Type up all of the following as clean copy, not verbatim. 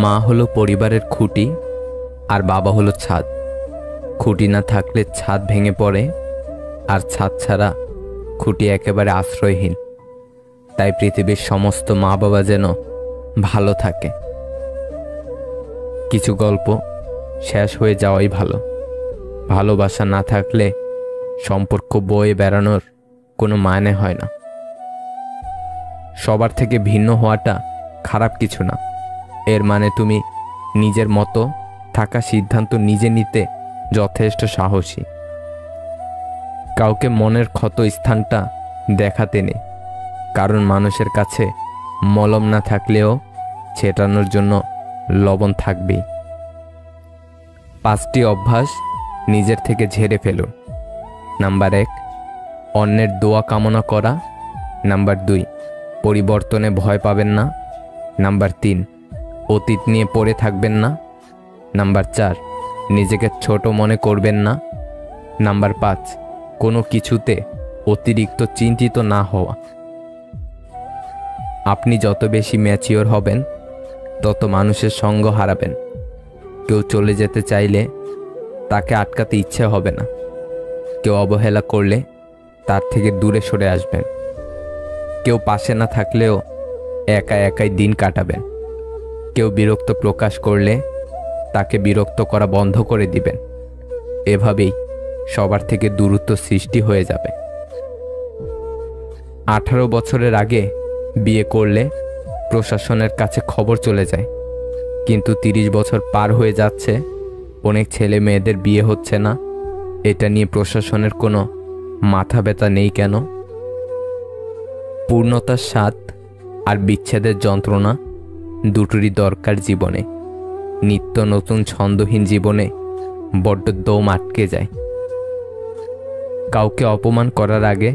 মা হলো পরিবারের খুঁটি আর বাবা হলো ছাদ। খুঁটি না থাকলে ছাদ ভেঙে পড়ে, আর ছাদ ছাড়া খুঁটি একেবারে আশ্রয়হীন। তাই পৃথিবীর সমস্ত মা বাবা যেন ভালো থাকে। কিছু গল্প শেষ হয়ে যাওয়াই ভালো। ভালোবাসা না থাকলে সম্পর্ক বয়ে বেড়ানোর কোনো মানে হয় না। সবার থেকে ভিন্ন হওয়াটা খারাপ কিছু না। এর মানে তুমি নিজের মতো থাকা সিদ্ধান্ত নিজে নিতে যথেষ্ট সাহসী। কাউকে মনের ক্ষত স্থানটা দেখাতে নেই, কারণ মানুষের কাছে মলম না থাকলেও ছেটানোর জন্য লবণ থাকবেই। 5টি অভ্যাস নিজের থেকে ঝেড়ে ফেলুন। নাম্বার 1, অন্যের দোয়া কামনা করা। নাম্বার 2, পরিবর্তনে ভয় পাবেন না। নাম্বার 3, অতীত নিয়ে পড়ে থাকবেন না। নাম্বার 4, নিজেকে ছোট মনে করবেন না। নাম্বার 5, কোনো কিছুতে অতিরিক্ত চিন্তিত না হওয়া। আপনি যত বেশি ম্যাচিওর হবেন, তত মানুষের সঙ্গ হারাবেন। কেউ চলে যেতে চাইলে তাকে আটকাতে ইচ্ছে হবে না। কেউ অবহেলা করলে তার থেকে দূরে সরে আসবেন। কেউ পাশে না থাকলেও একা একাই দিন কাটাবেন। কেউ বিরক্ত প্রকাশ করলে তাকে বিরক্ত করা বন্ধ করে দিবেন। এভাবেই সবার থেকে দূরত্ব সৃষ্টি হয়ে যাবে। 18 বছরের আগে বিয়ে করলে প্রশাসনের কাছে খবর চলে যায়, কিন্তু 30 বছর পার হয়ে যাচ্ছে, অনেক ছেলে মেয়েদের বিয়ে হচ্ছে না। এটা নিয়ে প্রশাসনের কোনো মাথা ব্যথা নেই কেন? পূর্ণতার স্বাদ আর বিচ্ছেদের যন্ত্রণা দুটোরই দরকার জীবনে। নিত্য নতুন ছন্দহীন জীবনে বড্ড দম আটকে যায়। কাউকে অপমান করার আগে,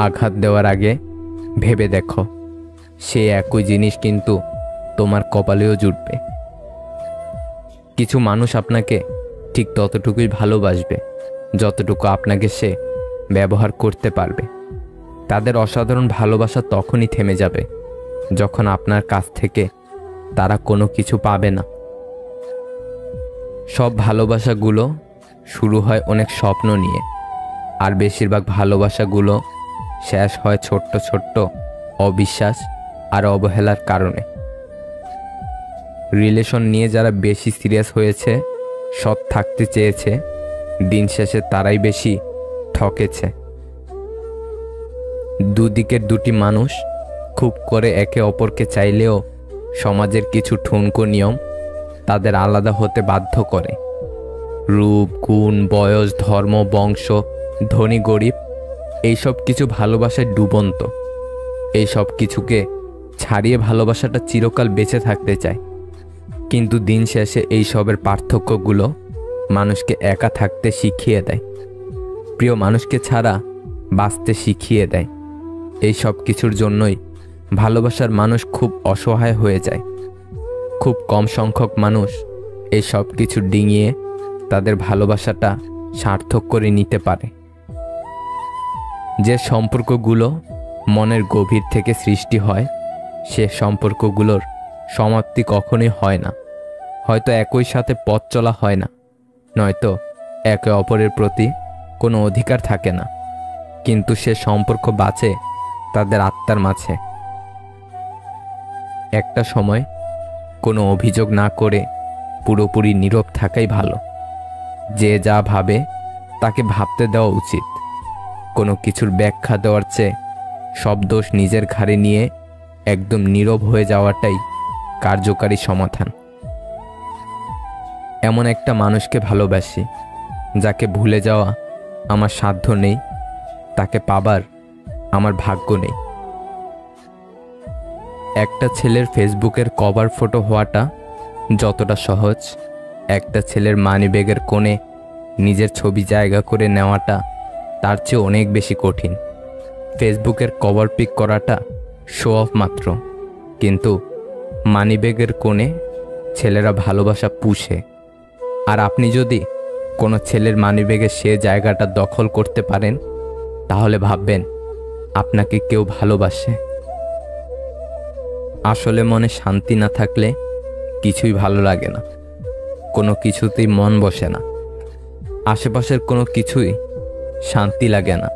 আঘাত দেওয়ার আগে ভেবে দেখো, সে একই জিনিস কিন্তু তোমার কপালেও জুটবে। কিছু মানুষ আপনাকে ঠিক ততটুকুই ভালোবাসবে যতটুকু আপনাকে সে ব্যবহার করতে পারবে। তাদের অসাধারণ ভালোবাসা তখনই থেমে যাবে যখন আপনার কাছ থেকে তারা কোনো কিছু পাবে না। সব ভালোবাসাগুলো শুরু হয় অনেক স্বপ্ন নিয়ে, আর বেশিরভাগ ভালোবাসাগুলো শেষ হয় ছোট্ট ছোট্ট অবিশ্বাস আর অবহেলার কারণে। রিলেশন নিয়ে যারা বেশি সিরিয়াস হয়েছে, সৎ থাকতে চেয়েছে, দিন শেষে তারাই বেশি ঠকেছে। দুদিকের দুটি মানুষ খুব করে একে অপরকে চাইলেও সমাজের কিছু ঠুনকো নিয়ম তাদের আলাদা হতে বাধ্য করে। রূপ, গুণ, বয়স, ধর্ম, বংশ, ধনী গরিব, এইসব কিছু ভালোবাসায় ডুবন্ত। এই সব কিছুকে ছাড়িয়ে ভালোবাসাটা চিরকাল বেঁচে থাকতে চায়, কিন্তু দিন শেষে এই সবের পার্থক্যগুলো মানুষকে একা থাকতে শিখিয়ে দেয়, প্রিয় মানুষকে ছাড়া বাঁচতে শিখিয়ে দেয়। এই সব কিছুর জন্যই ভালোবাসার মানুষ খুব অসহায় হয়ে যায়। খুব কম সংখ্যক মানুষ এই সব কিছু ডিঙিয়ে তাদের ভালোবাসাটা সার্থক করে নিতে পারে। যে সম্পর্কগুলো মনের গভীর থেকে সৃষ্টি হয়, সে সম্পর্কগুলোর সমাপ্তি কখনোই হয় না। হয়তো একই সাথে পথ চলা হয় না, নয়তো একে অপরের প্রতি কোনো অধিকার থাকে না, কিন্তু সে সম্পর্ক বাঁচে তাদের আত্মার মাঝে। একটা সময় কোনো অভিযোগ না করে পুরোপুরি নীরব থাকাই ভালো। যে যা ভাবে তাকে ভাবতে দেওয়া উচিত। কোনো কিছুর ব্যাখ্যা দেওয়ার চেয়ে সব দোষ নিজের ঘাড়ে নিয়ে একদম নীরব হয়ে যাওয়াটাই কার্যকারী সমাধান। এমন একটা মানুষকে ভালোবাসি যাকে ভুলে যাওয়া আমার সাধ্য নেই, তাকে পাবার আমার ভাগ্য নেই। একটা ছেলের ফেসবুকের কভার ফটো হওয়াটা যতটা সহজ, একটা ছেলের মানিব্যাগের কোণে নিজের ছবি জায়গা করে নেওয়াটা তার চেয়ে অনেক বেশি কঠিন। ফেসবুকের কভার পিক করাটা শো অফ মাত্র, কিন্তু মানিব্যাগের কোণে ছেলেরা ভালোবাসা পুষে। আর আপনি যদি কোনো ছেলের মানিব্যাগের সে জায়গাটা দখল করতে পারেন, তাহলে ভাববেন আপনাকে কেউ ভালোবাসে। আসলে মনে শান্তি না থাকলে কিছুই ভালো লাগে না, কোনো কিছুতেই মন বসে না, আশেপাশের কোনো কিছুই শান্তি লাগে না।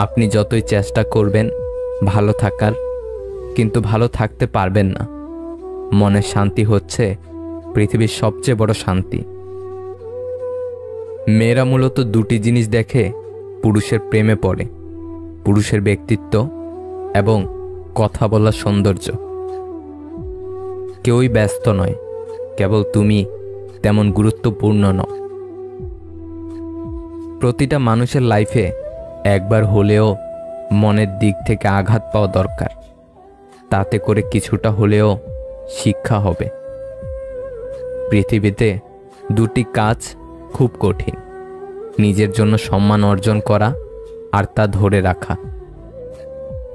আপনি যতই চেষ্টা করবেন ভালো থাকার, কিন্তু ভালো থাকতে পারবেন না। মনের শান্তি হচ্ছে পৃথিবীর সবচেয়ে বড় শান্তি। মেয়েরা মূলত দুটি জিনিস দেখে পুরুষের প্রেমে পড়ে: পুরুষের ব্যক্তিত্ব এবং কথা বলার সৌন্দর্য। কেউই ব্যস্ত নয়, কেবল তুমি তেমন গুরুত্বপূর্ণ নও। প্রতিটা মানুষের লাইফে একবার হলেও মনের দিক থেকে আঘাত পাওয়া দরকার, তাতে করে কিছুটা হলেও শিক্ষা হবে। পৃথিবীতে দুটি কাজ খুব কঠিন: নিজের জন্য সম্মান অর্জন করা আর তা ধরে রাখা।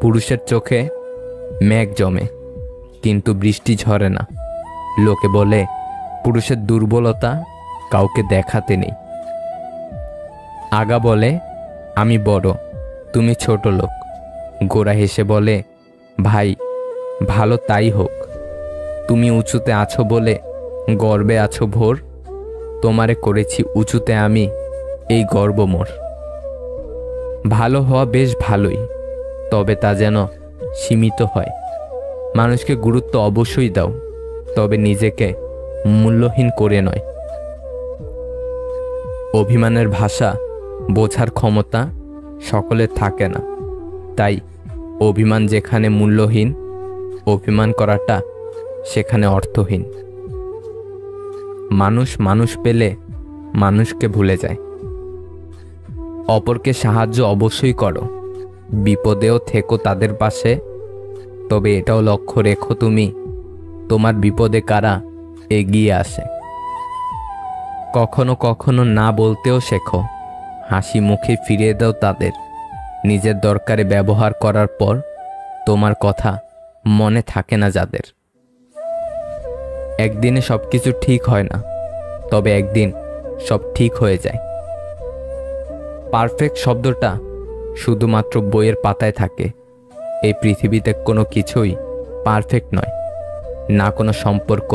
পুরুষের চোখে মেঘ জমে কিন্তু বৃষ্টি ঝরে না। লোকে বলে পুরুষের দুর্বলতা কাউকে দেখাতে নেই। আগা বলে আমি বড়, তুমি ছোট লোক। গোরা হেসে বলে ভাই, ভালো তাই হোক। তুমি উঁচুতে আছো বলে গর্বে আছো ভোর, তোমারে করেছি উঁচুতে আমি, এই গর্ব মোর। ভালো হওয়া বেশ ভালোই, তবে তা যেন সীমিত হয়। মানুষকে গুরুত্ব অবশ্যই দাও, তবে নিজেকে মূল্যহীন করে নয়। অভিমানের ভাষা বোঝার ক্ষমতা সকলের থাকে না, তাই অভিমান যেখানে মূল্যহীন, অভিমান করাটা সেখানে অর্থহীন। মানুষ মানুষ পেলে মানুষকে ভুলে যায়। অপরকে সাহায্য অবশ্যই করো, বিপদেও থেকো তাদের পাশে, তবে এটাও লক্ষ্য রেখো তুমি তোমার বিপদে কারা এগিয়ে আসে। কখনো কখনো না বলতেও শেখো, হাসি মুখে ফিরিয়ে দাও তাদের। নিজের দরকারে ব্যবহার করার পর তোমার কথা মনে থাকে না যাদের। একদিনে সব কিছু ঠিক হয় না, তবে একদিন সব ঠিক হয়ে যায়। পারফেক্ট শব্দটা শুধুমাত্র বইয়ের পাতায় থাকে। এই পৃথিবীতে কোনো কিছুই পারফেক্ট নয়, না কোনো সম্পর্ক,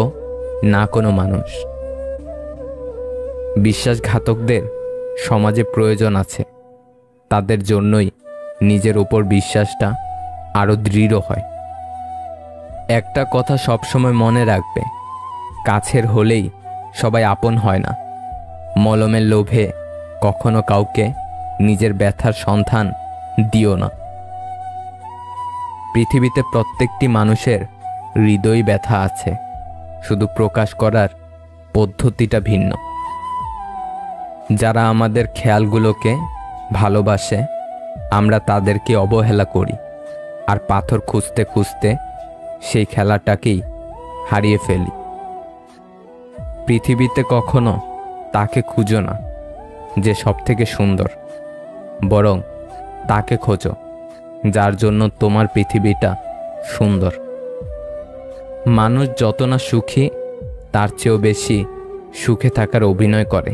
না কোনো মানুষ। বিশ্বাসঘাতকদের সমাজে প্রয়োজন আছে, তাদের জন্যই নিজের উপর বিশ্বাসটা আরও দৃঢ় হয়। একটা কথা সবসময় মনে রাখবে, কাছের হলেই সবাই আপন হয় না। মলমের লোভে কখনো কাউকে নিজের ব্যথার সন্ধান দিও না। পৃথিবীতে প্রত্যেকটি মানুষের হৃদয় ব্যথা আছে, শুধু প্রকাশ করার পদ্ধতিটা ভিন্ন। যারা আমাদের খেয়ালগুলোকে ভালোবাসে, আমরা তাদেরকে অবহেলা করি, আর পাথর খুঁজতে খুঁজতে সেই খেলাটাকেই হারিয়ে ফেলি। পৃথিবীতে কখনো তাকে খুঁজো না যে সবথেকে সুন্দর, বরং তাকে খোঁজো যার জন্য তোমার পৃথিবীটা সুন্দর। মানুষ যত না সুখী, তার চেয়েও বেশি সুখে থাকার অভিনয় করে।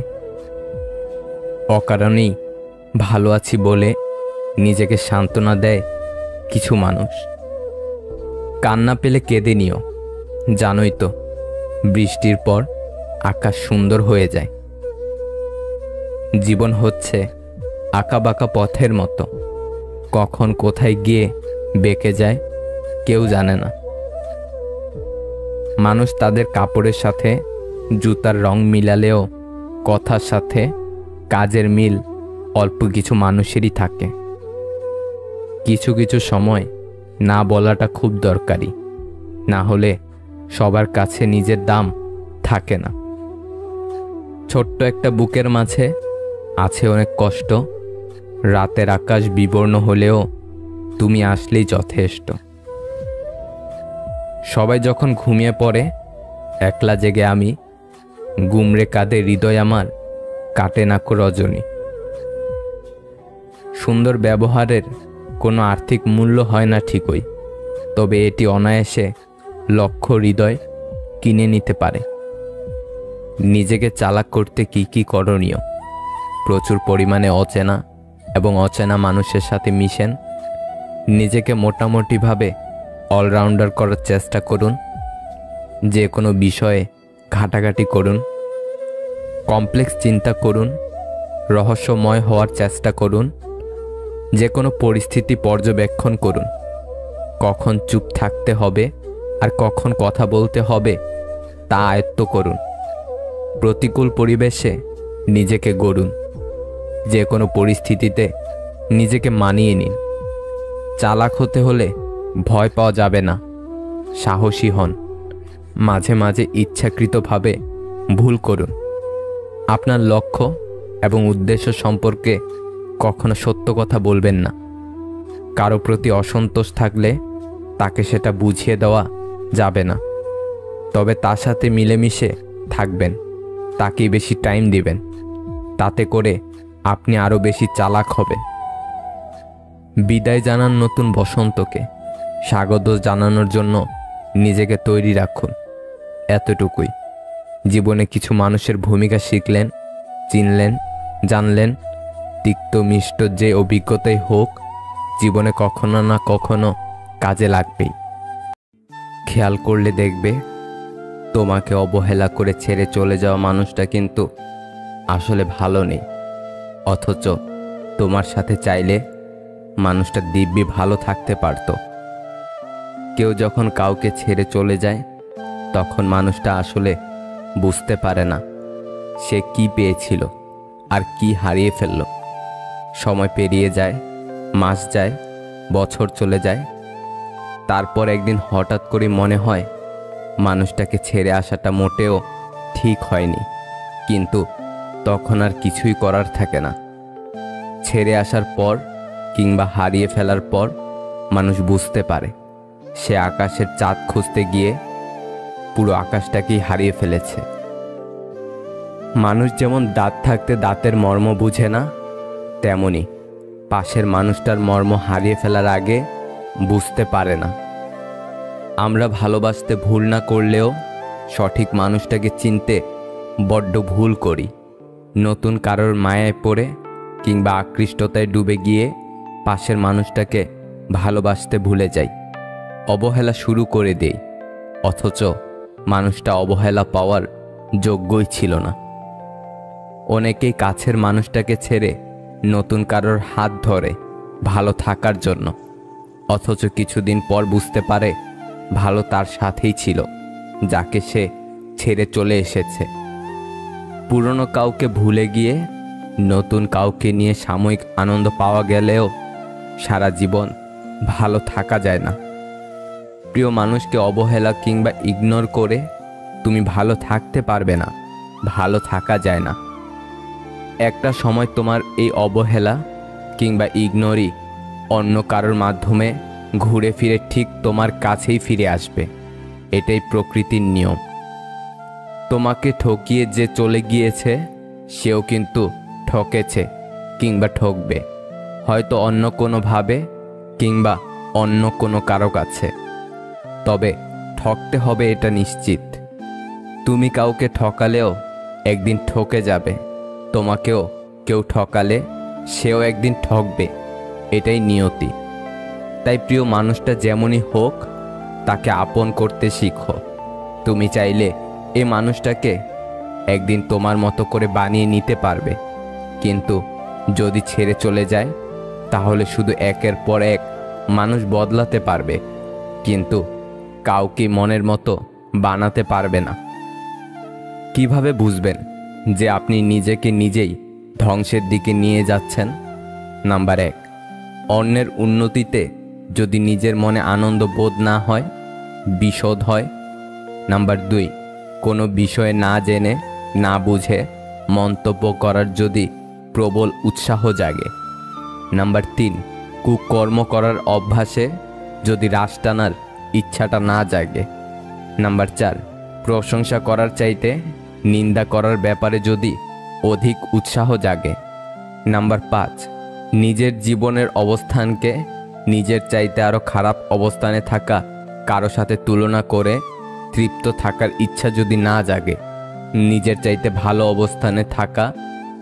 অকারণেই ভালো আছি বলে নিজেকে সান্ত্বনা দেয় কিছু মানুষ। কান্না পেলে কেঁদে নিও, জানোই তো বৃষ্টির পর আকাশ সুন্দর হয়ে যায়। জীবন হচ্ছে আঁকাবাঁকা পথের মতো, কখন কোথায় গিয়ে বেঁকে যায় কেউ জানে না। মানুষ তাদের কাপড়ের সাথে জুতার রং মিলালেও কথার সাথে কাজের মিল অল্প কিছু মানুষেরই থাকে। কিছু কিছু সময় না বলাটা খুব দরকারি, না হলে সবার কাছে নিজের দাম থাকে না। ছোট্ট একটা বুকের মাঝে আছে অনেক কষ্ট, রাতের আকাশ বিবর্ণ হলেও তুমি আসলেই যথেষ্ট। সবাই যখন ঘুমিয়ে পড়ে, একলা জেগে আমি, গুমরে কাঁদে হৃদয় আমার, কাটে না কো রজনী। সুন্দর ব্যবহারের কোনো আর্থিক মূল্য হয় না ঠিকই, তবে এটি অনায়াসে লক্ষ হৃদয় কিনে নিতে পারে। নিজেকে চালাক করতে কি কি করণীয়? প্রচুর পরিমাণে অচেনা এবং অচেনা মানুষের সাথে মিশেন। নিজেকে মোটামুটিভাবে অলরাউন্ডার করার চেষ্টা করুন। যে কোনো বিষয়ে ঘাটাঘাটি করুন, কমপ্লেক্স চিন্তা করুন, রহস্যময় হওয়ার চেষ্টা করুন, যে কোনো পরিস্থিতি পর্যবেক্ষণ করুন। কখন চুপ থাকতে হবে আর কখন কথা বলতে হবে তা আয়ত্ত করুন। প্রতিকূল পরিবেশে নিজেকে গড়ুন। যে কোনো পরিস্থিতিতে নিজেকে মানিয়ে নিন। চালাক হতে হলে ভয় পাওয়া যাবে না, সাহসী হন। মাঝে মাঝে ইচ্ছাকৃতভাবে ভুল করুন। আপনার লক্ষ্য এবং উদ্দেশ্য সম্পর্কে কখনো সত্য কথা বলবেন না। কারো প্রতি অসন্তোষ থাকলে তাকে সেটা বুঝিয়ে দেওয়া যাবে না, তবে তার সাথে মিলেমিশে থাকবেন, তাকেই বেশি টাইম দিবেন। তাতে করে আপনি আরও বেশি চালাক হবেন। বিদায় জানান নতুন বসন্তকে, স্বাগত জানানোর জন্য নিজেকে তৈরি রাখুন। এতটুকুই। জীবনে কিছু মানুষের ভূমিকা শিখলেন, চিনলেন, জানলেন। তিক্ত মিষ্ট যে অভিজ্ঞতাই হোক, জীবনে কখনো না কখনো কাজে লাগবেই। খেয়াল করলে দেখবে তোমাকে অবহেলা করে ছেড়ে চলে যাওয়া মানুষটা কিন্তু আসলে ভালো নেই, অথচ তোমার সাথে চাইলে মানুষটা দিব্যি ভালো থাকতে পারত। কেউ যখন কাউকে ছেড়ে চলে যায় তখন মানুষটা আসলে বুঝতে পারে না সে কি পেয়েছিল আর কি হারিয়ে ফেলল। সময় পেরিয়ে যায়, মাস যায়, বছর চলে যায়, তারপর একদিন হঠাৎ করে মনে হয় মানুষটাকে ছেড়ে আসাটা মোটেও ঠিক হয়নি, কিন্তু তখন আর কিছুই করার থাকে না। ছেড়ে আসার পর কিংবা হারিয়ে ফেলার পর মানুষ বুঝতে পারে সে আকাশের চাঁদ খুঁজতে গিয়ে পুরো আকাশটাকেই হারিয়ে ফেলেছে। মানুষ যেমন দাঁত থাকতে দাঁতের মর্ম বুঝে না, তেমনি পাশের মানুষটার মর্ম হারিয়ে ফেলার আগে বুঝতে পারে না। আমরা ভালোবাসতে ভুল না করলেও সঠিক মানুষটাকে চিনতে বড্ড ভুল করি। নতুন কারোর মায়ায় পড়ে কিংবা আকৃষ্টতায় ডুবে গিয়ে পাশের মানুষটাকে ভালোবাসতে ভুলে যাই, অবহেলা শুরু করে দেই, অথচ মানুষটা অবহেলা পাওয়ার যোগ্যই ছিল না। অনেকেই কাছের মানুষটাকে ছেড়ে নতুন কারোর হাত ধরে ভালো থাকার জন্য, অথচ কিছুদিন পর বুঝতে পারে ভালো তার সাথেই ছিল যাকে সে ছেড়ে চলে এসেছে। পুরনো কাউকে ভুলে গিয়ে নতুন কাউকে নিয়ে সাময়িক আনন্দ পাওয়া গেলেও সারা জীবন ভালো থাকা যায় না। প্রিয় মানুষকে অবহেলা কিংবা ইগনোর করে তুমি ভালো থাকতে পারবে না, ভালো থাকা যায় না। একটা সময় তোমার এই অবহেলা কিংবা ইগনোরই অন্য কারোর মাধ্যমে ঘুরে ফিরে ঠিক তোমার কাছেই ফিরে আসবে। এটাই প্রকৃতির নিয়ম। তোমাকে ঠকিয়ে যে চলে গিয়েছে সেও কিন্তু ঠকেছে কিংবা ঠকবে, হয়তো অন্য কোনোভাবে কিংবা অন্য কোনো কারো কাছে, তবে ঠকতে হবে এটা নিশ্চিত। তুমি কাউকে ঠকালেও একদিন ঠকে যাবে, তোমাকেও কেউ ঠকালে সেও একদিন ঠকবে, এটাই নিয়তি। তাই প্রিয় মানুষটা যেমনই হোক তাকে আপন করতে শিখো। তুমি চাইলে এই মানুষটাকে একদিন তোমার মতো করে বানিয়ে নিতে পারবে, কিন্তু যদি ছেড়ে চলে যায় তাহলে শুধু একের পর এক মানুষ বদলাতে পারবে, কিন্তু কাউকে মনের মতো বানাতে পারবে না। কিভাবে বুঝবেন যে আপনি নিজেকে নিজেই ধ্বংসের দিকে নিয়ে যাচ্ছেন? নাম্বার 1, অন্যের উন্নতিতে যদি নিজের মনে আনন্দ বোধ না হয়, বিষোদ হয়। নাম্বার 2, কোনো বিষয়ে না জেনে না বুঝে মন্তব্য করার যদি প্রবল উৎসাহ জাগে। নাম্বার 3, কুকর্ম করার অভ্যাসে যদি রাশ টানার ইচ্ছাটা না জাগে। নাম্বার 4, প্রশংসা করার চাইতে নিন্দা করার ব্যাপারে যদি অধিক উৎসাহ জাগে। নাম্বার 5, নিজের জীবনের অবস্থানকে নিজের চাইতে আরও খারাপ অবস্থানে থাকা কারো সাথে তুলনা করে তৃপ্ত থাকার ইচ্ছা যদি না জাগে। নিজের চাইতে ভালো অবস্থানে থাকা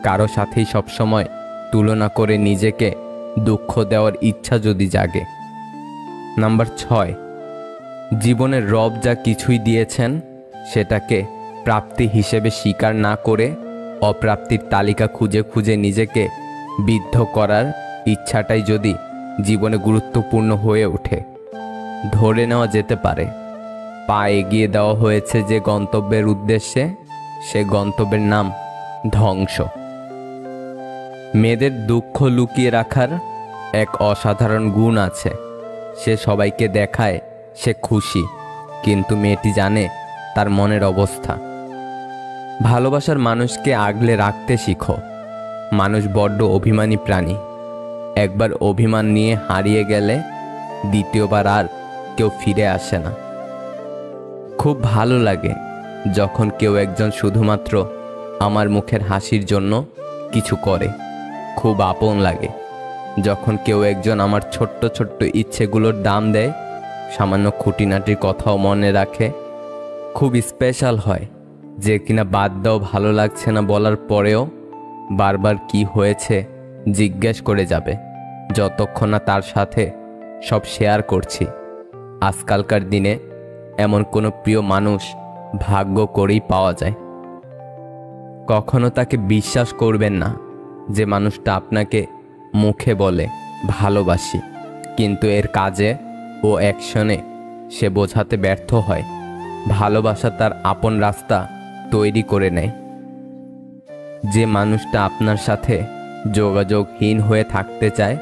কারো সাথেই সবসময় তুলনা করে নিজেকে দুঃখ দেওয়ার ইচ্ছা যদি জাগে। নাম্বার 6, জীবনের রব যা কিছুই দিয়েছেন সেটাকে প্রাপ্তি হিসেবে স্বীকার না করে অপ্রাপ্তির তালিকা খুঁজে খুঁজে নিজেকে বিদ্ধ করার ইচ্ছাটাই যদি জীবনে গুরুত্বপূর্ণ হয়ে ওঠে, ধরে নেওয়া যেতে পারে পা এগিয়ে দেওয়া হয়েছে যে গন্তব্যের উদ্দেশ্যে, সে গন্তব্যের নাম ধ্বংস। মেয়েদের দুঃখ লুকিয়ে রাখার এক অসাধারণ গুণ আছে। সে সবাইকে দেখায় সে খুশি, কিন্তু মেয়েটি জানে তার মনের অবস্থা। ভালোবাসার মানুষকে আগলে রাখতে শিখো। মানুষ বড্ড অভিমানী প্রাণী। একবার অভিমান নিয়ে হারিয়ে গেলে দ্বিতীয়বার আর কেউ ফিরে আসে না। খুব ভালো লাগে যখন কেউ একজন শুধুমাত্র আমার মুখের হাসির জন্য কিছু করে। খুব আপন লাগে যখন কেউ একজন আমার ছোট্ট ছোট্ট ইচ্ছেগুলোর দাম দেয়, সামান্য খুঁটিনাটির কথাও মনে রাখে। খুব স্পেশাল হয় যে কিনা বাদ দাও ভালো লাগছে না বলার পরেও বারবার কি হয়েছে জিজ্ঞেস করে যাবে, যতক্ষণ না তার সাথে সব শেয়ার করছি। আজকালকার দিনে এমন কোনো প্রিয় মানুষ ভাগ্য করেই পাওয়া যায়। কখনো তাকে বিশ্বাস করবেন না যে মানুষটা আপনাকে মুখে বলে ভালোবাসি, কিন্তু এর কাজে ও অ্যাকশনে সে বোঝাতে ব্যর্থ হয় ভালোবাসা তার আপন রাস্তা তৈরি করে নেয়। যে মানুষটা আপনার সাথে যোগাযোগহীন হয়ে থাকতে চায়,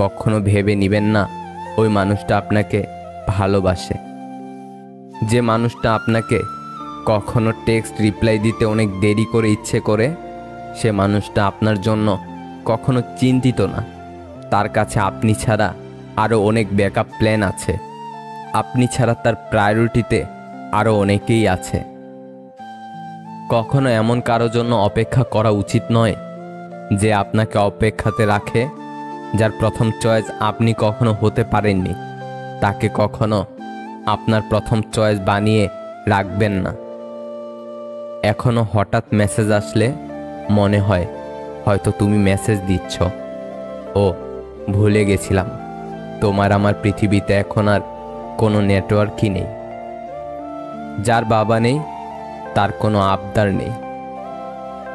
কখনো ভেবে নেবেন না ওই মানুষটা আপনাকে ভালোবাসে। যে মানুষটা আপনাকে কখনো টেক্সট রিপ্লাই দিতে অনেক দেরি করে ইচ্ছে করে, সে মানুষটা আপনার জন্য কখনো চিন্তিত না। তার কাছে আপনি ছাড়া আরও অনেক ব্যাকআপ প্ল্যান আছে। আপনি ছাড়া তার প্রায়োরিটিতে আরও অনেকেই আছে। কখনো এমন কারো জন্য অপেক্ষা করা উচিত নয় যে আপনাকে অপেক্ষাতে রাখে। যার প্রথম চয়েস আপনি কখনো হতে পারেননি, তাকে কখনো আপনার প্রথম চয়েস বানিয়ে রাখবেন না। এখনো হঠাৎ মেসেজ আসলে মনে হয় হয়তো তুমি মেসেজ দিচ্ছ। ও ভুলে গেছিলাম, তোমার আমার পৃথিবীতে এখন আর কোনো নেটওয়ার্কই নেই। যার বাবা নেই তার কোনো আবদার নেই।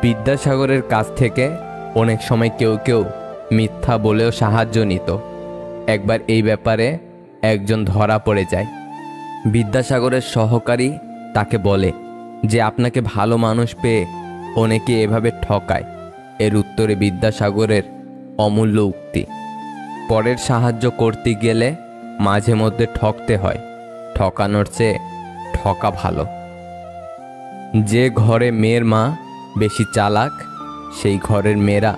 বিদ্যাসাগরের কাছ থেকে অনেক সময় কেউ কেউ মিথ্যা বলেও সাহায্য নিত। একবার এই ব্যাপারে একজন ধরা পড়ে যায়। বিদ্যাসাগরের সহকারী তাকে বলে যে আপনাকে ভালো মানুষ পেয়ে অনেকে এভাবে ঠকায়। এর উত্তরে বিদ্যাসাগরের অমূল্য উক্তি, পরের সাহায্য করতে গেলে মাঝে মধ্যে ঠকতে হয়, ঠকানোর চেয়ে ঠকা ভালো। যে ঘরে মেয়ের মা বেশি চালাক, সেই ঘরের মেয়েরা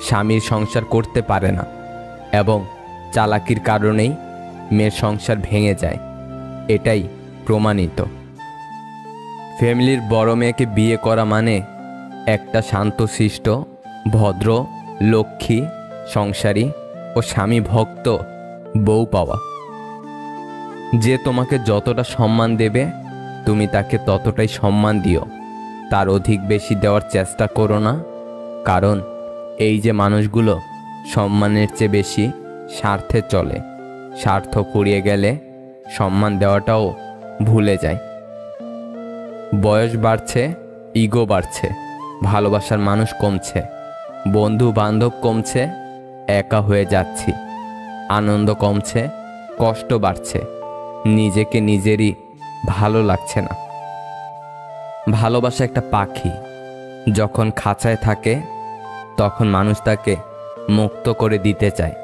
স্বামীর সংসার করতে পারে না, এবং চালাকির কারণেই মেয়ের সংসার ভেঙে যায়। এটাই প্রমাণিত। ফ্যামিলির বড় মেয়েকে বিয়ে করা মানে একটা শান্তশিষ্ট, ভদ্র, লক্ষ্মী, সংসারী ও স্বামী ভক্ত বউ পাওয়া। যে তোমাকে যতটা সম্মান দেবে তুমি তাকে ততটাই সম্মান দিও, তার অধিক বেশি দেওয়ার চেষ্টা করো না। কারণ এই যে মানুষগুলো সম্মানের চেয়ে বেশি স্বার্থে চলে, স্বার্থ ফুরিয়ে গেলে সম্মান দেওয়াটাও ভুলে যায়। বয়স বাড়ছে, ইগো বাড়ছে, ভালোবাসার মানুষ কমছে, বন্ধু বান্ধব কমছে, একা হয়ে যাচ্ছি, আনন্দ কমছে, কষ্ট বাড়ছে, নিজেকে নিজেরই ভালো লাগছে না। ভালোবাসা একটা পাখি, যখন খাঁচায় থাকে তখন মানুষ তাকে মুক্ত করে দিতে চায়,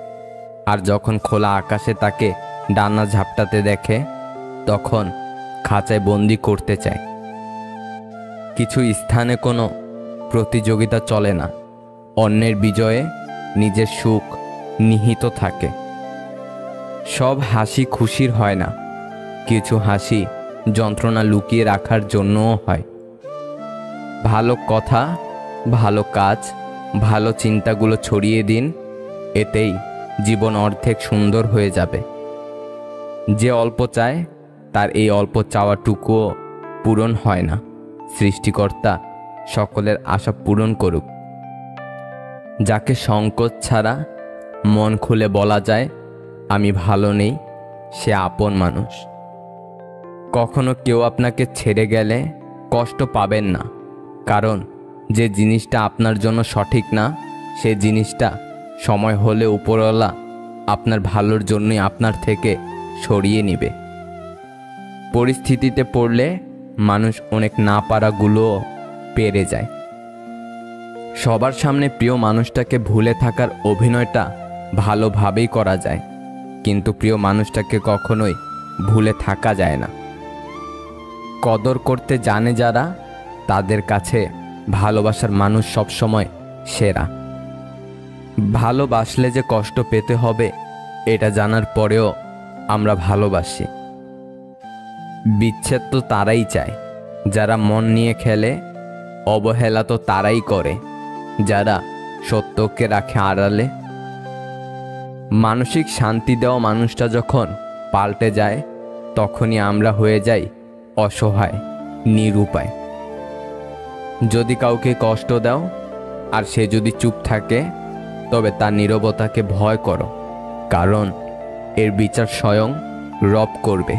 আর যখন খোলা আকাশে তাকে ডানা ঝাপটাতে দেখে তখন খাঁচায় বন্দি করতে চায়। কিছু স্থানে কোনো প্রতিযোগিতা চলে না, অন্যের বিজয়ে নিজের সুখ নিহিত থাকে। সব হাসি খুশির হয় না, কিছু হাসি যন্ত্রণা লুকিয়ে রাখার জন্যও হয়। ভালো কথা, ভালো কাজ, ভালো চিন্তাগুলো ছড়িয়ে দিন, এতেই জীবন অর্ধেক সুন্দর হয়ে যাবে। যে অল্প চায় তার এই অল্প চাওয়াটুকুও পূরণ হয় না। সৃষ্টিকর্তা সকলের আশা পূরণ করুক। যাকে সংকোচ ছাড়া মন খুলে বলা যায় আমি ভালো নেই, সে আপন মানুষ। কখনো কেউ আপনাকে ছেড়ে গেলে কষ্ট পাবেন না, কারণ যে জিনিসটা আপনার জন্য সঠিক না সে জিনিসটা সময় হলে উপরওয়ালা আপনার ভালোর জন্যই আপনার থেকে সরিয়ে নেবে। পরিস্থিতিতে পড়লে মানুষ অনেক না পারাগুলোও পেরে যায়। সবার সামনে প্রিয় মানুষটাকে ভুলে থাকার অভিনয়টা ভালোভাবেই করা যায়, কিন্তু প্রিয় মানুষটাকে কখনোই ভুলে থাকা যায় না। কদর করতে জানে যারা, তাদের কাছে ভালোবাসার মানুষ সবসময় সেরা। ভালোবাসলে যে কষ্ট পেতে হবে এটা জানার পরেও আমরা ভালোবাসি। বিচ্ছেদ তো তারাই চায় যারা মন নিয়ে খেলে, অবহেলা তো তারাই করে যারা সত্যকে রাখে আড়ালে। মানসিক শান্তি দেওয়া মানুষটা যখন পাল্টে যায় তখনই আমরা হয়ে যাই অসহায়, নিরুপায়। যদি কাউকে কষ্ট দাও আর সে যদি চুপ থাকে, তবে তার নীরবতাকে ভয় করো, কারণ এর বিচার স্বয়ং রব করবে।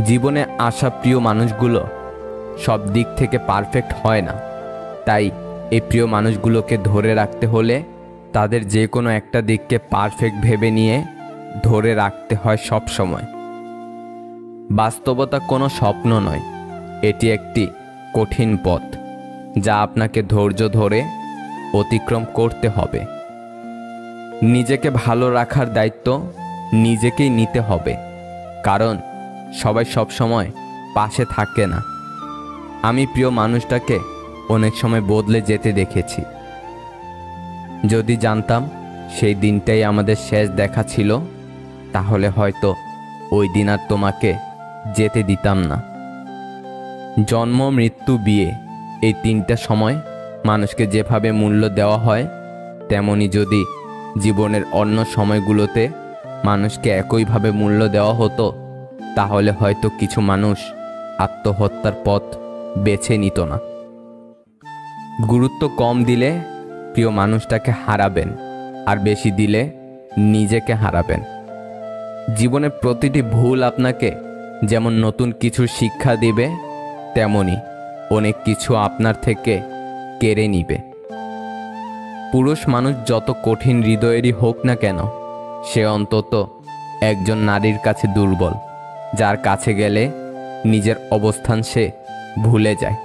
জীবনে আসা প্রিয় মানুষগুলো সব দিক থেকে পারফেক্ট হয় না, তাই এই প্রিয় মানুষগুলোকে ধরে রাখতে হলে তাদের যে কোনো একটা দিককে পারফেক্ট ভেবে নিয়ে ধরে রাখতে হয় সব সময়। বাস্তবতা কোনো স্বপ্ন নয়, এটি একটি কঠিন পথ যা আপনাকে ধৈর্য ধরে অতিক্রম করতে হবে। নিজেকে ভালো রাখার দায়িত্ব নিজেকেই নিতে হবে, কারণ সবাই সব সময় পাশে থাকে না। আমি প্রিয় মানুষটাকে অনেক সময় বদলে যেতে দেখেছি। যদি জানতাম সেই দিনটাই আমাদের শেষ দেখা ছিল, তাহলে হয়তো ওই দিন আর তোমাকে যেতে দিতাম না। জন্ম, মৃত্যু, বিয়ে, এই তিনটা সময় মানুষকে যেভাবে মূল্য দেওয়া হয়, তেমনি যদি জীবনের অন্য সময়গুলোতে মানুষকে একইভাবে মূল্য দেওয়া হতো, তাহলে হয়তো কিছু মানুষ আত্মহত্যার পথ বেছে নিত না। গুরুত্ব কম দিলে প্রিয় মানুষটাকে হারাবেন, আর বেশি দিলে নিজেকে হারাবেন। জীবনের প্রতিটি ভুল আপনাকে যেমন নতুন কিছু শিক্ষা দিবে, তেমনি অনেক কিছু আপনার থেকে কেড়ে নিবে। পুরুষ মানুষ যত কঠিন হৃদয়েরই হোক না কেন, সে অন্তত একজন নারীর কাছে দুর্বল, যার কাছে গেলে নিজের অবস্থান সে ভুলে যায়।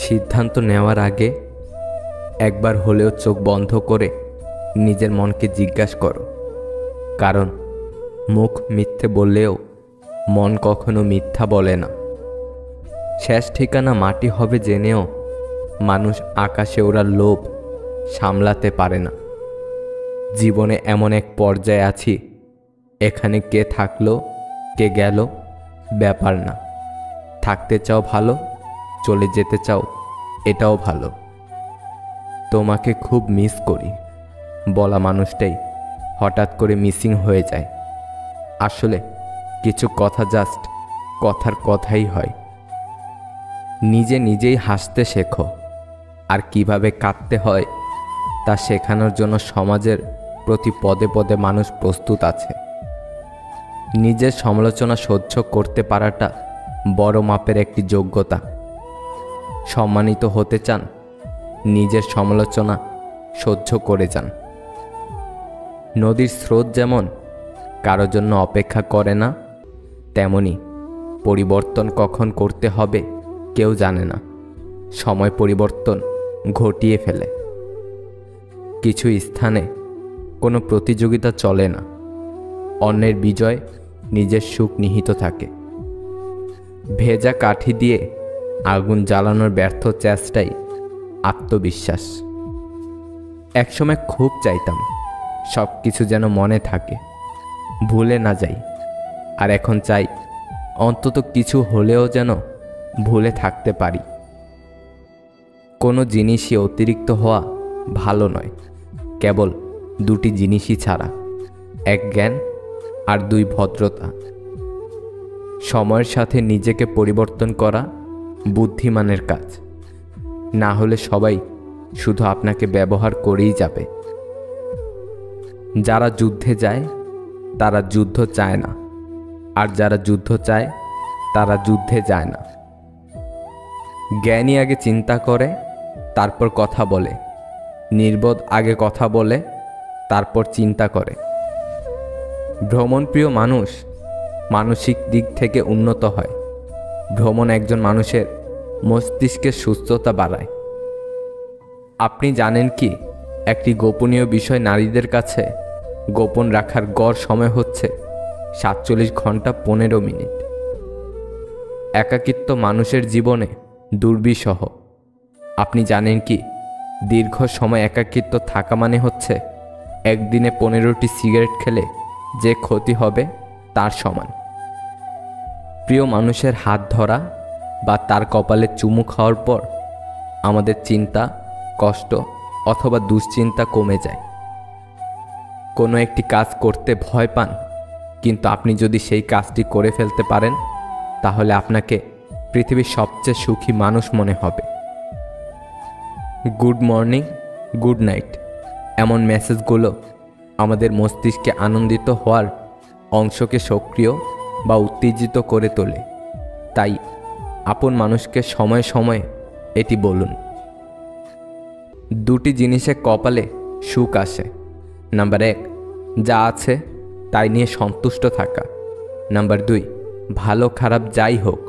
সিদ্ধান্ত নেওয়ার আগে একবার হলেও চোখ বন্ধ করে নিজের মনকে জিজ্ঞাসা করো, কারণ মুখ মিথ্যে বললেও মন কখনো মিথ্যা বলে না। শেষ ঠিকানা মাটি হবে জেনেও মানুষ আকাশে ওড়ার লোভ সামলাতে পারে না। জীবনে এমন এক পর্যায়ে আছি, এখানে কে থাকলো কে গেল ব্যাপার না। থাকতে চাও ভালো, চলে যেতে চাও এটাও ভালো। তোমাকে খুব মিস করি বলা মানুষটাই হঠাৎ করে মিসিং হয়ে যায়। আসলে কিছু কথা জাস্ট কথার কথাই হয়। নিজে নিজেই হাসতে শেখো, আর কিভাবে কাঁদতে হয় তা শেখানোর জন্য সমাজের প্রতি পদে পদে মানুষ প্রস্তুত আছে। নিজের সমালোচনা সহ্য করতে পারাটা বড় মাপের একটি যোগ্যতা। সম্মানিত হতে চান, নিজের সমালোচনা সহ্য করে যান। নদীর স্রোত যেমন কারো জন্য অপেক্ষা করে না, তেমনি পরিবর্তন কখন করতে হবে কেউ জানে না। সময় পরিবর্তন ঘটিয়ে ফেলে। কিছু স্থানে কোনো প্রতিযোগিতা চলে না, অন্যের বিজয় নিজের সুখ নিহিত থাকে। ভেজা কাঠি দিয়ে আগুন জ্বালানোর ব্যর্থ চেষ্টাই আত্মবিশ্বাস। একসময় খুব চাইতাম সব কিছু যেন মনে থাকে, ভুলে না যাই। আর এখন চাই অন্তত কিছু হলেও যেন ভুলে থাকতে পারি। কোনো জিনিসই অতিরিক্ত হওয়া ভালো নয়, কেবল দুটি জিনিসই ছাড়া, এক জ্ঞান আর দুই ভদ্রতা। সময়ের সাথে নিজেকে পরিবর্তন করা বুদ্ধিমানের কাজ, না হলে সবাই শুধু আপনাকে ব্যবহার করেই যাবে। যারা যুদ্ধে যায় তারা যুদ্ধ চায় না, আর যারা যুদ্ধ চায় তারা যুদ্ধে যায় না। জ্ঞানী আগে চিন্তা করে, তারপর কথা বলে। নির্বোধ আগে কথা বলে, তারপর চিন্তা করে। ভ্রমণপ্রিয় মানুষ মানসিক দিক থেকে উন্নত হয়। ভ্রমণ একজন মানুষের মস্তিষ্কের সুস্থতা বাড়ায়। আপনি জানেন কি, একটি গোপনীয় বিষয় নারীদের কাছে গোপন রাখার গড় সময় হচ্ছে 47 ঘন্টা 15 মিনিট। একাকিত্ব মানুষের জীবনে দুর্বিষহ। আপনি জানেন কি, দীর্ঘ সময় একাকিত্ব থাকা মানে হচ্ছে একদিনে 15টি সিগারেট খেলে যে ক্ষতি হবে তার সমান। প্রিয় মানুষের হাত ধরা বা তার কপালে চুমু খাওয়ার পর আমাদের চিন্তা, কষ্ট অথবা দুশ্চিন্তা কমে যায়। কোনো একটি কাজ করতে ভয় পান, কিন্তু আপনি যদি সেই কাজটি করে ফেলতে পারেন, তাহলে আপনাকে পৃথিবীর সবচেয়ে সুখী মানুষ মনে হবে। গুড মর্নিং, গুড নাইট এমন মেসেজগুলো আমাদের মস্তিষ্কে আনন্দিত হওয়ার অংশকে সক্রিয় বা উত্তেজিত করে তোলে। তাই আপন মানুষকে সময়ে সময়ে এটি বলুন। দুটি জিনিসে কপালে সুখ আসে। নাম্বার 1, যা আছে তাই নিয়ে সন্তুষ্ট থাকা। নাম্বার 2, ভালো খারাপ যাই হোক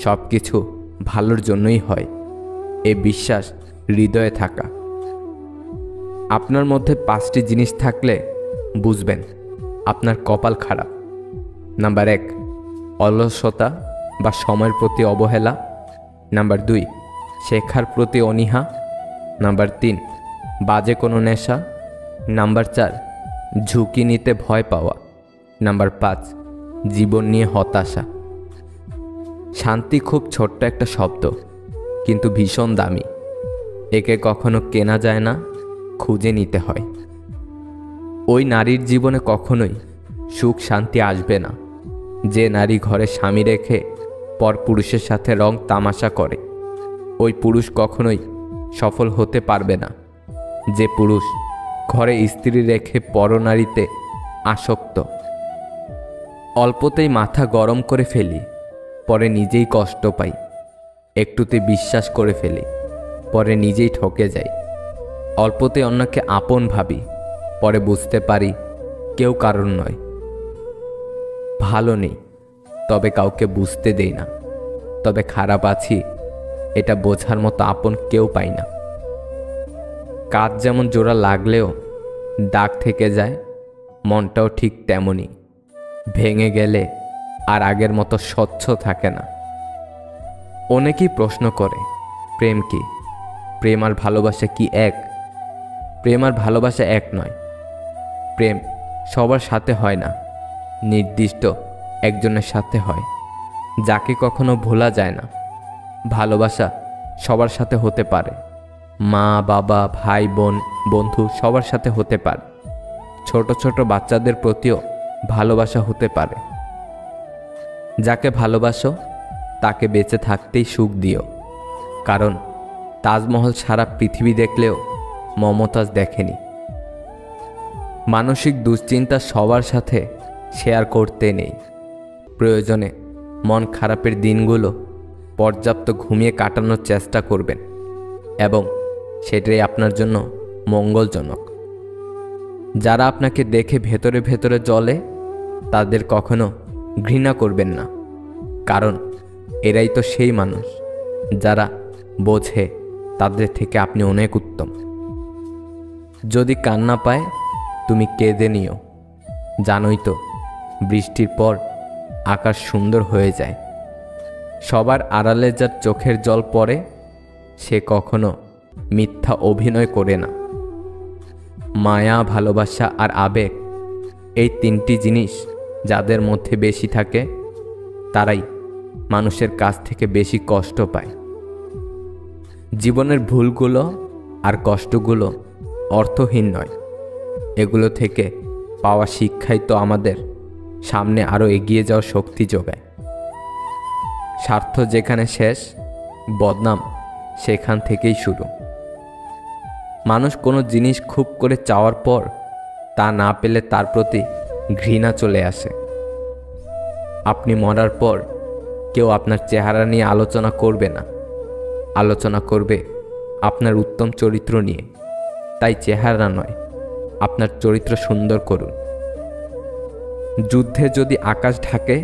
সব কিছু ভালোর জন্যই হয়, এ বিশ্বাস হৃদয়ে থাকা। আপনার মধ্যে 5টি জিনিস থাকলে বুঝবেন আপনার কপাল খারাপ। নাম্বার 1, অলসতা বা সময়ের প্রতি অবহেলা। নাম্বার 2, শেখার প্রতি অনীহা। নাম্বার 3, বাজে কোনো নেশা। নাম্বার 4, ঝুঁকি নিতে ভয় পাওয়া। নাম্বার 5, জীবন নিয়ে হতাশা। শান্তি খুব ছোট্ট একটা শব্দ, কিন্তু ভীষণ দামি। একে কখনো কেনা যায় না, খুঁজে নিতে হয়। ওই নারীর জীবনে কখনোই সুখ শান্তি আসবে না যে নারী ঘরে স্বামী রেখে পর পুরুষের সাথে রং তামাশা করে। ওই পুরুষ কখনোই সফল হতে পারবে না যে পুরুষ ঘরে স্ত্রী রেখে পরনারীতে আসক্ত। অল্পতেই মাথা গরম করে ফেলি, পরে নিজেই কষ্ট পাই। একটুতে বিশ্বাস করে ফেলি, পরে নিজেই ঠকে যাই। অল্পতে অন্যকে আপন ভাবি, পরে বুঝতে পারি কেউ কারণ নয়। ভালো নেই, তবে কাউকে বুঝতে দেই না। তবে খারাপ আছি, এটা বোঝার মতো আপন কেউ পাই না। কাজ যেমন জোড়া লাগলেও দাগ থেকে যায়, মনটাও ঠিক তেমনই। ভেঙে গেলে আর আগের মতো স্বচ্ছ থাকে না। অনেকেই প্রশ্ন করে, প্রেম কি? প্রেম আর ভালোবাসা কি এক? প্রেম আর ভালোবাসা এক নয়। প্রেম সবার সাথে হয় না, নির্দিষ্ট একজনের সাথে হয়, যাকে কখনো ভোলা যায় না। ভালোবাসা সবার সাথে হতে পারে, মা বাবা ভাই বোন বন্ধু সবার সাথে হতে পারে। ছোট ছোট বাচ্চাদের প্রতিও ভালোবাসা হতে পারে। যাকে ভালোবাসো তাকে বেঁচে থাকতেই সুখ দিও, কারণ তাজমহল সারা পৃথিবী দেখলেও মমতাজ দেখেনি। মানসিক দুশ্চিন্তা সবার সাথে শেয়ার করতে নেই। প্রয়োজনে মন খারাপের দিনগুলো পর্যাপ্ত ঘুমিয়ে কাটানোর চেষ্টা করবেন, এবং সেটাই আপনার জন্য মঙ্গলজনক। যারা আপনাকে দেখে ভেতরে ভেতরে জ্বলে, তাদের কখনো ঘৃণা করবেন না, কারণ এরাই তো সেই মানুষ যারা বোঝে তাদের থেকে আপনি অনেক উত্তম। যদি কান্না পায়, তুমি কেঁদে নিও। জানোই তো, বৃষ্টির পর আকাশ সুন্দর হয়ে যায়। সবার আড়ালে যার চোখের জল পড়ে, সে কখনো মিথ্যা অভিনয় করে না। মায়া, ভালোবাসা আর আবেগ, এই 3টি জিনিস যাদের মধ্যে বেশি থাকে, তারাই মানুষের কাছ থেকে বেশি কষ্ট পায়। জীবনের ভুলগুলো আর কষ্টগুলো অর্থহীন নয়, এগুলো থেকে পাওয়া শিক্ষাই তো আমাদের সামনে আরও এগিয়ে যাওয়ার শক্তি যোগায়। স্বার্থ যেখানে শেষ, বদনাম সেখান থেকেই শুরু। মানুষ কোনো জিনিস খুব করে চাওয়ার পর তা না পেলে তার প্রতি ঘৃণা চলে আসে। আপনি মরার পর কেউ আপনার চেহারা নিয়ে আলোচনা করবে না, আলোচনা করবে আপনার উত্তম চরিত্র নিয়ে। তাই চেহারা নয়, আপনার চরিত্র সুন্দর করুন। যুদ্ধে যদি আকাশ ঢাকে,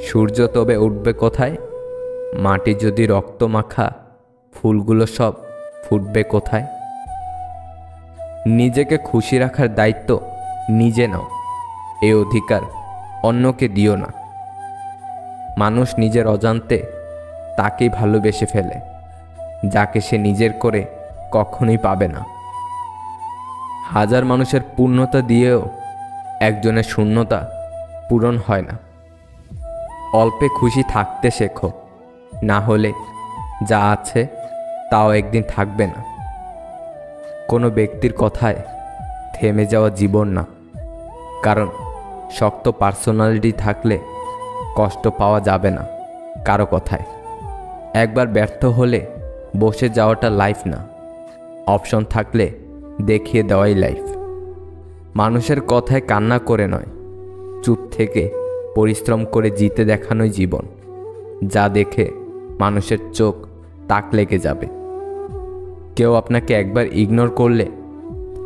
সূর্য তবে উঠবে কোথায়? মাটি যদি রক্ত মাখা, ফুলগুলো সব ফুটবে কোথায়? নিজেকে খুশি রাখার দায়িত্ব নিজে নাও, এই অধিকার অন্যকে দিও না। মানুষ নিজের অজান্তে তাকেই ভালোবেসে ফেলে, যাকে সে নিজের করে কখনোই পাবে না। হাজার মানুষের পূর্ণতা দিয়েও একজনের শূন্যতা পূরণ হয় না। অল্পে খুশি থাকতে শেখো, না হলে যা আছে তাও একদিন থাকবে না। কোনো ব্যক্তির কথায় থেমে যাওয়া জীবন না, কারণ শক্ত পার্সোনালিটি থাকলে কষ্ট পাওয়া যাবে না কারো কথায়। একবার ব্যর্থ হলে বসে যাওয়াটা লাইফ না, অপশন থাকলে দেখিয়ে দেওয়াই লাইফ। মানুষের কথায় কান্না করে নয়, চুপ থেকে পরিশ্রম করে জিতে দেখানোই জীবন, যা দেখে মানুষের চোখ তাক লেগে যাবে। কেউ আপনাকে একবার ইগনোর করলে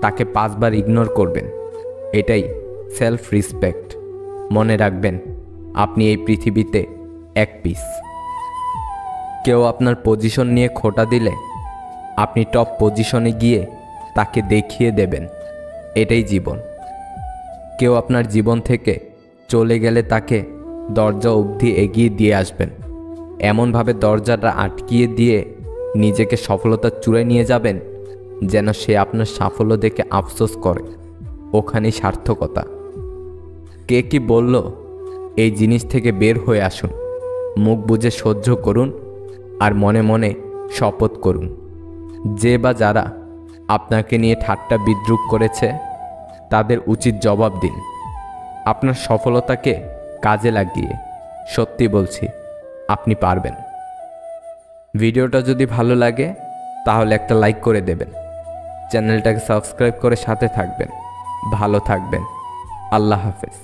তাকে 5 বার ইগনোর করবেন, এটাই সেলফ রেসপেক্ট। মনে রাখবেন, আপনি এই পৃথিবীতে এক পিস। কেউ আপনার পজিশন নিয়ে খোঁটা দিলে আপনি টপ পজিশনে গিয়ে তাকে দেখিয়ে দেবেন, এটাই জীবন। কেউ আপনার জীবন থেকে চলে গেলে তাকে দরজা অবধি এগিয়ে দিয়ে আসবেন, এমনভাবে দরজাটা আটকিয়ে দিয়ে নিজেকে সফলতার চূড়ায় নিয়ে যাবেন যেন সে আপনার সাফল্য দেখে আফসোস করে। ওখানেই সার্থকতা। কে কি বলল, এই জিনিস থেকে বের হয়ে আসুন। মুখ বুজে সহ্য করুন আর মনে মনে শপথ করুন, যে বা যারা আপনাকে নিয়ে ঠাট্টা বিদ্রূপ করেছে তাদের উচিত জবাব দিন। আপনার সফলতাকে কাজে লাগিয়ে সত্যি বলছি, আপনি পারবেন। ভিডিওটা যদি ভালো লাগে তাহলে একটা লাইক করে দেবেন, চ্যানেলটাকে সাবস্ক্রাইব করে সাথে থাকবেন। ভালো থাকবেন। আল্লাহ হাফেজ।